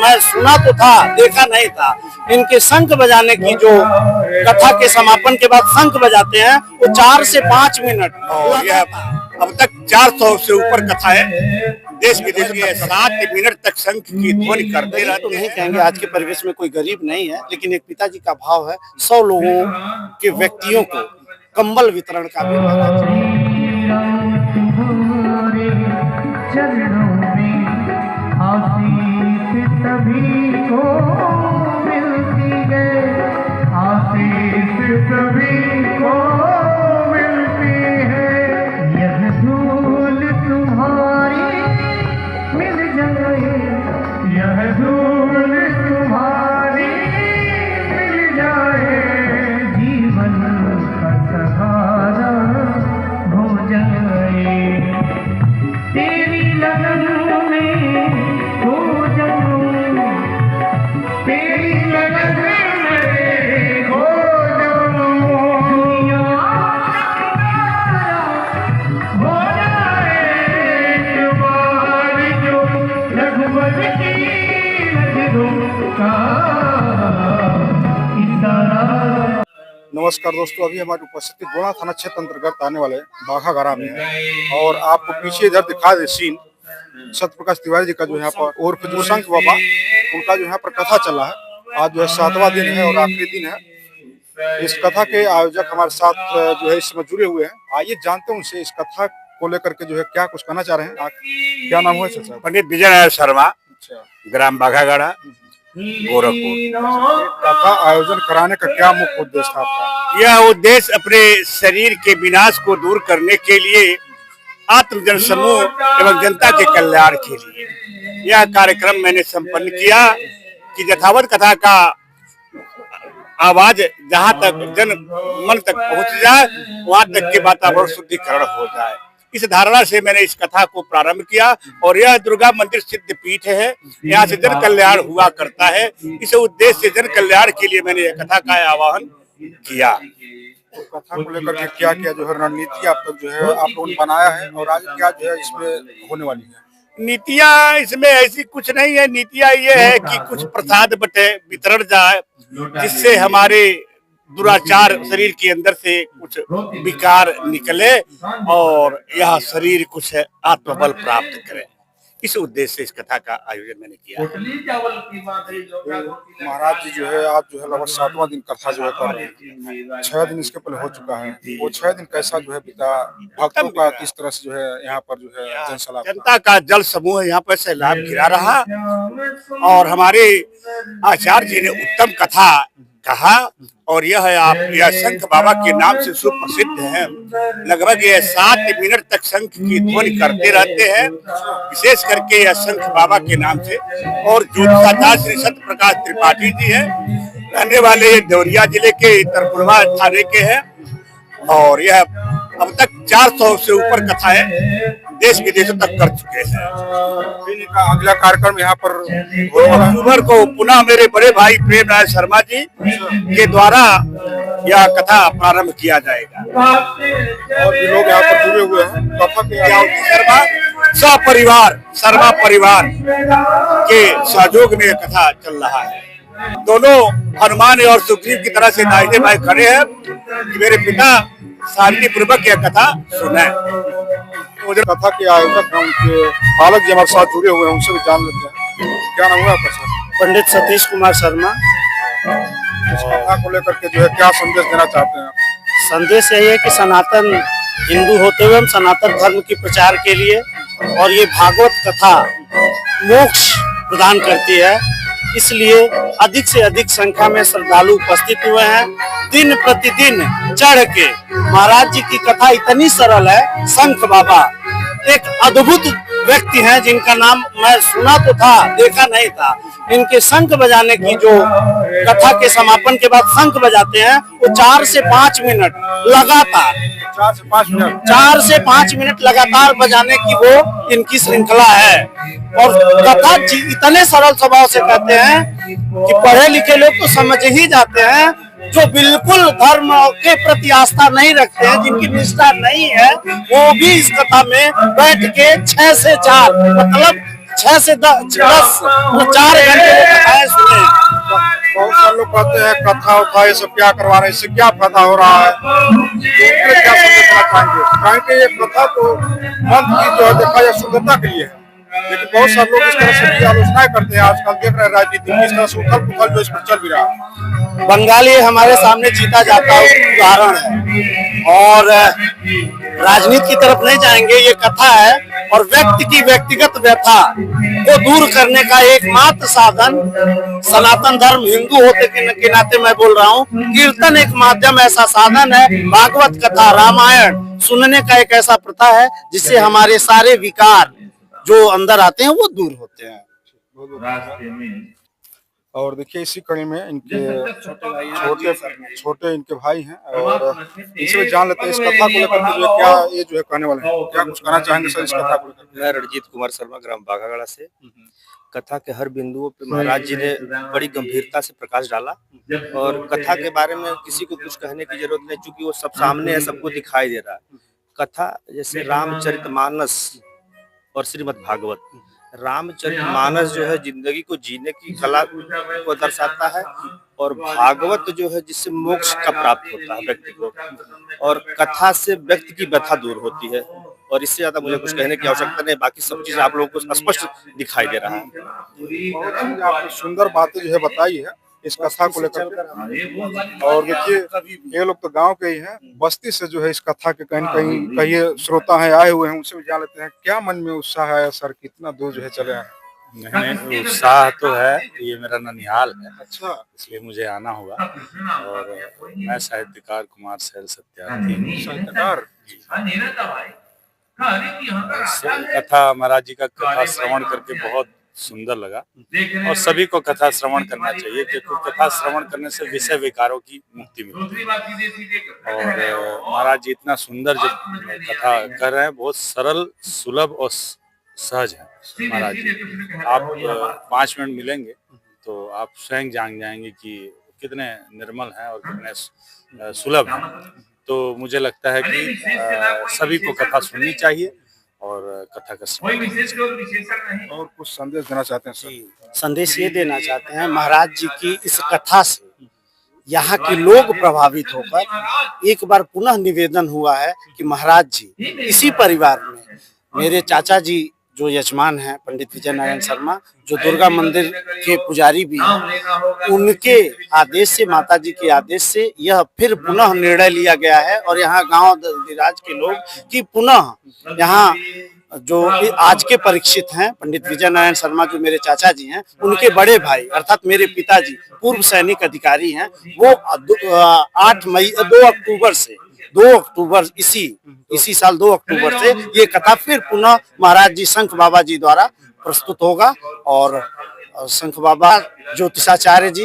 मैं सुना तो था, देखा नहीं था। इनके शंख बजाने की जो कथा के समापन के बाद शंख बजाते हैं वो 4 से 5 मिनट। और यह अब तक 400 से ऊपर कथा है। देश विदेश के 7 मिनट तक शंख की ध्वनि करते रहते तो नहीं कहेंगे आज के परिवेश में कोई गरीब नहीं है, लेकिन एक पिताजी का भाव है 100 लोगों के व्यक्तियों को कंबल वितरण का भी। चरणों में आशीष सभी को मिलती है, आशीष सभी को मिलती है। यह धूल तुम्हारी मिल जाए, यह धूल तुम्हारी मिल जाए, जीवन का सहारा हो जाए। तेरी लगन में हो जाऊं, तेरी लगन में हो जाऊं, हो जाए तुम्हारी जो रघुवर की नजरों का इशारा। नमस्कार दोस्तों, अभी हमारी उपस्थिति गोड़ा थाना क्षेत्र अंतर्गत आने वाले बाघागारा में है और आपको पीछे इधर दिखा दे सीन सत्यप्रकाश तिवारी जी का जो यहाँ पर उर्फ जो शंख बाबा उनका जो यहाँ पर कथा चला है। आज जो है 7वां दिन है और आखिरी दिन है। इस कथा के आयोजक हमारे साथ जो है इसमें जुड़े हुए हैं। आइए जानते हैं उनसे इस कथा को लेकर के जो है क्या कुछ कहना चाह रहे हैं। क्या नाम हुआ सर? पंडित विजय नारायण शर्मा, ग्राम बाघागाड़ा, गोरखपुर। कथा आयोजन कराने का क्या मुख्य उद्देश्य था आपका? यह उद्देश्य अपने शरीर के विनाश को दूर करने के लिए, आत्मजन समूह एवं जनता के कल्याण के लिए यह कार्यक्रम मैंने संपन्न किया कि यथावत कथा का आवाज जहां तक जन मन तक पहुंच जाए, वहां तक के वातावरण शुद्धिकरण हो जाए। इस धारणा से मैंने इस कथा को प्रारंभ किया और यह दुर्गा मंदिर सिद्ध पीठ है, यहाँ से जन कल्याण हुआ करता है। इस उद्देश्य से जन कल्याण के लिए मैंने यह कथा का आह्वान किया। तो कथा को लेकर के क्या क्या जो है रणनीति आप तक जो है आप लोगों ने बनाया है और आज क्या जो है इसमें होने वाली है? नीतियां इसमें ऐसी कुछ नहीं है। नीतियां ये है कि कुछ प्रसाद बटे वितरण जाए, जिससे हमारे दुराचार शरीर के अंदर से कुछ विकार निकले और यह शरीर कुछ आत्मबल प्राप्त करे। इस उद्देश्य से इस कथा का आयोजन मैंने किया। महाराज जी जो है आप जो है लगभग 7वां दिन कथा जो है कर रहे हैं। 6 दिन इसके पहले हो चुका है। वो 6 दिन कैसा जो है बीता, भक्तों का किस तरह से जो है यहाँ पर जो है जनसैलाब, जनता का जल समूह यहाँ पर सैलाब गिरा रहा और हमारे आचार्य जी ने उत्तम कथा कहा और यह शंख बाबा के नाम से सुप्रसिद्ध है। लगभग यह 7 मिनट तक शंख की ध्वनि करते रहते हैं, विशेष करके यह शंख बाबा के नाम से। और ज्योतिषाचार्य श्री सत्यप्रकाश त्रिपाठी जी है, रहने वाले ये देवरिया जिले के तरकुलवा थाने के हैं और यह अब तक 400 से ऊपर कथा है, देश विदेशों तक कर चुके हैं। अगला कार्यक्रम यहाँ पर अक्टूबर को पुनः मेरे बड़े भाई प्रेम नारायण शर्मा जी के द्वारा यह कथा प्रारंभ किया जाएगा और भी लोग यहाँ पर जुड़े हुए हैं। कथा के शर्मा सपरिवार शर्मा परिवार के सहयोग में यह कथा चल रहा है। दोनों हनुमान और सुग्रीव की तरह से दाहिने बाएं खड़े हैं कि मेरे पिता शांति पूर्वक यह कथा सुने। मुझे कथा के आयोजक हैं, उनके पालक जी हमारे साथ जुड़े हुए हैं, उनसे भी जान लेते हैं। क्या नाम हुआ आपका सर? पंडित सतीश कुमार शर्मा। इस कथा को लेकर के जो है क्या संदेश देना चाहते हैं? संदेश यही है कि सनातन हिंदू होते हुए हम सनातन धर्म की प्रचार के लिए, और ये भागवत कथा मोक्ष प्रदान करती है, इसलिए अधिक से अधिक संख्या में श्रद्धालु उपस्थित हुए हैं। दिन प्रतिदिन चढ़ के महाराज जी की कथा इतनी सरल है। शंख बाबा एक अद्भुत व्यक्ति हैं जिनका नाम मैं सुना तो था, देखा नहीं था। इनके शंख बजाने की जो कथा के समापन के बाद शंख बजाते हैं वो 4 से 5 मिनट लगातार 4 से 5 मिनट लगातार बजाने की वो इनकी श्रृंखला है। और कथा इतने सरल स्वभाव से कहते हैं कि पढ़े लिखे लोग तो समझ ही जाते हैं, जो बिल्कुल धर्म के प्रति आस्था नहीं रखते हैं, जिनकी निष्ठा नहीं है, वो भी इस कथा में बैठ के 6 से 4 मतलब 6 से 10 4 घंटे कहते हैं कथा उठा ये सब क्या करवा रहे हैं, इससे क्या फायदा हो रहा है, तो उनके लिए क्या संदेश देना चाहेंगे? क्योंकि ये प्रथा तो मन की जो है देखा जाए शुद्धता के लिए है, लेकिन बहुत सारे लोग इस तरह से भी आलोचनाएं करते हैं। आजकल देख रहे हैं राजनीति में इस तरह से उथल पुथल जो इस पर चल भी रहा है। बंगाली हमारे सामने जीता जाता उदाहरण है, और राजनीति की तरफ नहीं जाएंगे। ये कथा है और व्यक्ति की व्यक्तिगत व्यथा को दूर करने का एकमात्र साधन सनातन धर्म हिंदू होते के नाते मैं बोल रहा हूँ, कीर्तन एक माध्यम ऐसा साधन है, भागवत कथा रामायण सुनने का एक ऐसा प्रथा है जिससे हमारे सारे विकार जो अंदर आते हैं वो दूर होते हैं। और देखिए इसी कड़ी में इनके छोटे इनके भाई हैं, और इनसे जान लेते हैं इस कथा को लेकर के जो क्या ये जो है कहने वाले हैं, क्या कुछ कहना चाहेंगे सर इस कथा को लेकर? मैं रणजीत कुमार शर्मा, ग्राम बाघागढ़ा से। कथा के हर बिंदुओं पे महाराज जी ने बड़ी गंभीरता से प्रकाश डाला, और कथा के बारे में किसी को कुछ कहने की जरूरत नहीं, क्योंकि वो सब सामने है, सबको दिखाई दे रहा है। कथा जैसे रामचरितमानस और श्रीमद् भागवत। रामचरितमानस जो है जिंदगी को जीने की कला को दर्शाता है, और भागवत जो है जिससे मोक्ष का प्राप्त होता है व्यक्ति को, और कथा से व्यक्ति की व्यथा दूर होती है। और इससे ज्यादा मुझे कुछ कहने की आवश्यकता नहीं, बाकी सब चीज आप लोगों को स्पष्ट दिखाई दे रहा है। बहुत आपने सुंदर बातें जो है बताई है इस कथा को लेकर के। और देखिए ये लोग तो गांव के ही हैं, बस्ती से जो है इस कथा के कहीं कहीं श्रोता हैं आए हुए हैं, उनसे भी जान लेते हैं क्या मन में उत्साह है सर, कितना दूर जो है चले आए? नहीं, उत्साह तो है, ये मेरा ननिहाल है। अच्छा, इसलिए मुझे आना होगा। और मैं साहित्यकार कुमार सैल सत्यार्थी। साहित्यकार कथा महाराज जी का कथा श्रवण करके बहुत सुंदर लगा, और सभी को कथा श्रवण करना चाहिए, क्योंकि कथा श्रवण करने से विषय विकारों की मुक्ति मिलती है। और महाराज जी इतना सुंदर जो कथा कर रहे हैं, बहुत सरल सुलभ और सहज है महाराज जी। आप 5 मिनट मिलेंगे तो आप स्वयं जान जाएंगे कि कितने निर्मल हैं और कितने सुलभ हैं। तो मुझे लगता है कि सभी को कथा सुननी चाहिए और कथा का और कुछ संदेश देना चाहते हैं सर? संदेश ये देना चाहते हैं, महाराज जी की इस कथा से यहाँ के लोग प्रभावित होकर एक बार पुनः निवेदन हुआ है कि महाराज जी इसी परिवार में मेरे चाचा जी जो यजमान हैं पंडित विजय नारायण शर्मा, जो दुर्गा मंदिर के पुजारी भी हैं, उनके आदेश से, माता जी के आदेश से यह फिर पुनः निर्णय लिया गया है। और यहाँ गांव दिराज के लोग कि पुनः यहाँ जो आज के परीक्षित हैं पंडित विजय नारायण शर्मा जो मेरे चाचा जी हैं, उनके बड़े भाई अर्थात मेरे पिताजी पूर्व सैनिक अधिकारी हैं, वो 2 अक्टूबर से 2 अक्टूबर इसी साल 2 अक्टूबर से ये कथा फिर पुनः महाराज जी शंख बाबा जी द्वारा प्रस्तुत होगा। और शंख बाबा ज्योतिषाचार्य जी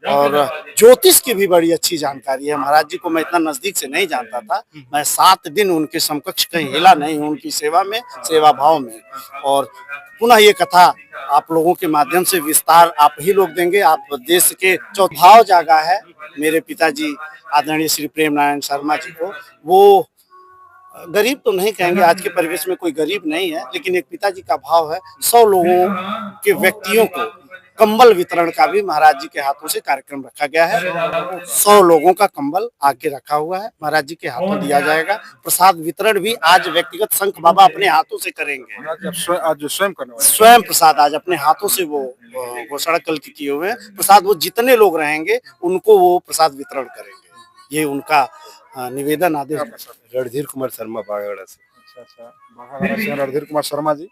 और ज्योतिष की भी बड़ी अच्छी जानकारी है। महाराज जी को मैं इतना नजदीक से नहीं जानता था, मैं 7 दिन उनके समकक्ष कहीं हिला नहीं हूँ उनकी सेवा में, सेवा भाव में। और पुनः ये कथा आप लोगों के माध्यम से विस्तार आप ही लोग देंगे। आप देश के चौथाव जागा है मेरे पिताजी आदरणीय श्री प्रेम नारायण शर्मा जी को। वो गरीब तो नहीं कहेंगे, आज के परिवेश में कोई गरीब नहीं है, लेकिन एक पिताजी का भाव है। 100 लोगों के व्यक्तियों को कंबल वितरण का भी महाराज जी के हाथों से कार्यक्रम रखा गया है। 100 लोगों का कंबल आके रखा हुआ है, महाराज जी के हाथों दिया जाएगा। प्रसाद वितरण भी आज व्यक्तिगत शंख बाबा अपने हाथों से करेंगे। स्वयं प्रसाद आज अपने हाथों से वो घोषणा कल की किए हुए हैं। प्रसाद वो जितने लोग रहेंगे उनको वो प्रसाद वितरण करेंगे, ये उनका निवेदन आदेश। रणधीर कुमार शर्मा बाघागढ़ा से। अच्छा, बाघागढ़ा से रणधीर कुमार शर्मा जी।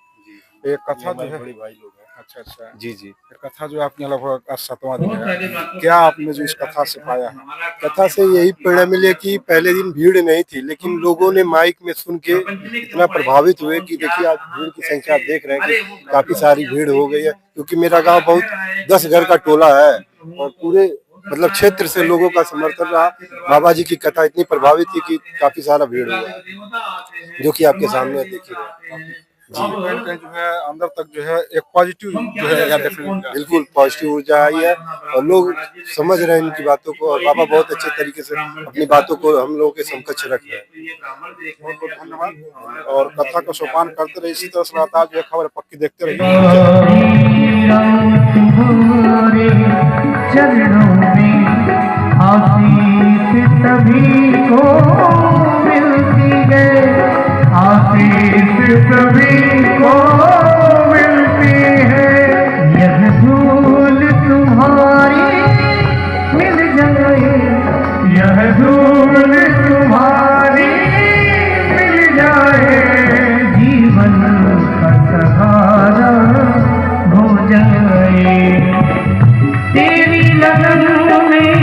एक कथा जो है, बड़े भाई लोग हैं। अच्छा जी। कथा जो आपने लगभग 7वां दिन है, क्या आपने जो इस कथा से पाया है? कथा से यही प्रेरणा मिले कि पहले दिन भीड़ नहीं थी, लेकिन लोगों ने माइक में सुन के इतना प्रभावित हुए कि देखिए आज भीड़ की संख्या देख रहे हैं कि काफी सारी भीड़ हो गई है। क्योंकि मेरा गांव बहुत 10 घर का टोला है और पूरे मतलब क्षेत्र से लोगों का समर्थन रहा। बाबा जी की कथा इतनी प्रभावित थी कि काफी सारा भीड़ हुआ, जो कि आपके सामने देखिए जी। जो है अंदर तक जो है एक पॉजिटिव जो है बिल्कुल पॉजिटिव ऊर्जा आई है और लोग समझ रहे हैं इनकी बातों को, और बाबा बहुत अच्छे तरीके से अपनी बातों को हम लोगों के समकक्ष रख रहे हैं। बहुत बहुत धन्यवाद। और कथा का सोपान करते रहे इसी तरह से लगातार जो है खबर पक्की देखते रहिए। चरणों में सभी को मिलती है, आशीष सभी को मिलती है। यह धूल तुम्हारी मिल जाए, यह धूल तुम्हारी मिल जाए, जीवन का सहारा हो जाए। तेरी लगन में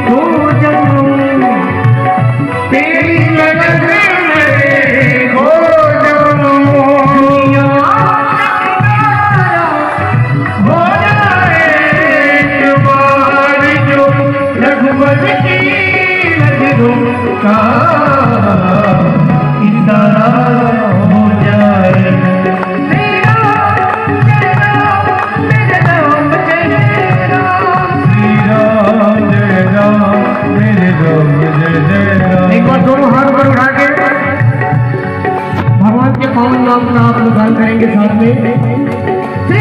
हो जाऊं, तेरी लगन में हो जाऊं, दुनिया हो जाए एक बार जो रघुवर की नजरों का इशारा हो जाए। एक बार दोनों हाथ पर उठा के भगवान के पावन नाम का आप गान करेंगे साथ में। श्री